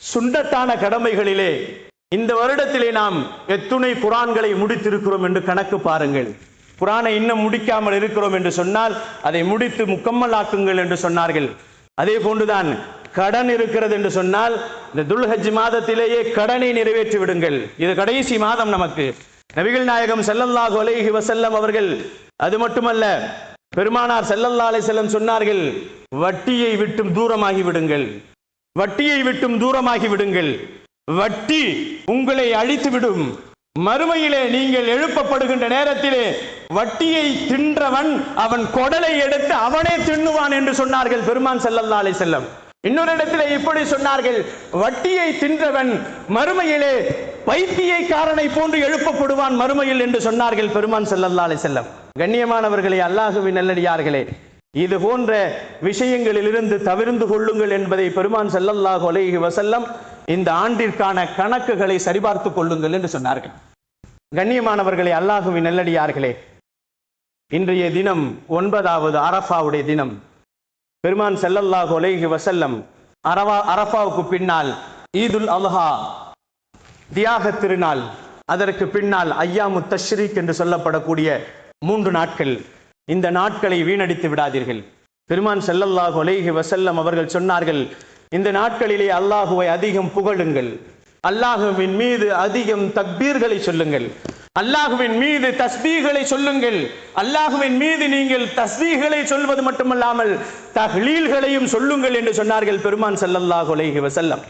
சுண்டத்தான கடமைகளிலே இந்த வருடத்திலே நாம் எத்துணை குரான்களை முடித்திருக்கிறோம் என்று கணக்கு பாருங்கள். குரானை இன்னும் முடிக்காமல் இருக்கிறோம் என்று சொன்னால் அதை முடித்து முக்கம்மலாக்குங்கள் என்று சொன்னார்கள். அதே போன்றுதான் கடன் இருக்கிறது என்று சொன்னால் இந்த துல்ஹஜ் மாதத்திலேயே கடனை நிறைவேற்றி விடுங்கள். இது கடைசி மாதம் நமக்கு. நபிகள் நாயகம் ஸல்லல்லாஹு அலைஹி வஸல்லம் அவர்கள் அது மட்டுமல்ல, பெருமானார் ஸல்லல்லாஹு அலைஹி வஸல்லம் சொன்னார்கள், வட்டியை விட்டும் தூரமாகி விடுங்கள், வட்டியை விட்டும் தூரமாகி விடுங்கள். வட்டி உங்களை அழித்து விடும். மறுமையிலே நீங்கள் எழுப்பப்படுகின்ற நேரத்திலே வட்டியை தின்றவன் அவன் கொடலை எடுத்து அவனே தின்னுவான் என்று சொன்னார்கள் பெருமான் ஸல்லல்லாஹு அலைஹி வஸல்லம். இன்னொரு இடத்திலே இப்படி சொன்னார்கள், வட்டியை தின்றவன் மறுமையிலே பைத்தியக்காரனை போன்று எழுப்பப்படுவான் மறுமையில் என்று சொன்னார்கள் பெருமான் ஸல்லல்லாஹு அலைஹி வஸல்லம். கண்ணியமானவர்களே, அல்லாஹ்வின் நல்லடியார்களே, இது போன்ற விஷயங்களிலிருந்து தவிர்ந்து கொள்ளுங்கள் என்பதை பெருமான் ஸல்லல்லாஹு அலைஹி வஸல்லம் இந்த ஆண்டிற்கான கணக்குகளை சரிபார்த்துக் கொள்ளுங்கள் என்று சொன்னார்கள். கண்ணியமானவர்களே, அல்லாஹ்வின் நல்லடியார்களே, இன்றைய தினம் 9வது அரஃபாவுடைய தினம். பெருமான் ஸல்லல்லாஹு அலைஹி வஸல்லம் அரஃபாவுக்கு பின்னால் ஈதுல் அல்ஹா தியாக திருநாள், அதற்கு பின்னால் ஐயாமுத் தஷ்ரீக் என்று சொல்லப்படக்கூடிய 3 நாட்கள். இந்த நாட்களை வீணடித்து விடாதீர்கள். பெருமான் ஸல்லல்லாஹு அலைஹி வஸல்லம் அவர்கள் சொன்னார்கள், இந்த நாட்களிலே அல்லாஹுவை அதிகம் புகழுங்கள், அல்லாஹுவின் மீது அதிகம் தக்பீர்களை சொல்லுங்கள், அல்லாஹுவின் மீது தஸ்பீகளை சொல்லுங்கள். அல்லாஹுவின் மீது நீங்கள் தஸ்பீகளை சொல்வது மட்டுமல்லாமல் தஹ்லீல்களையும் சொல்லுங்கள் என்று சொன்னார்கள் பெருமான் ஸல்லல்லாஹு அலைஹி வஸல்லம்.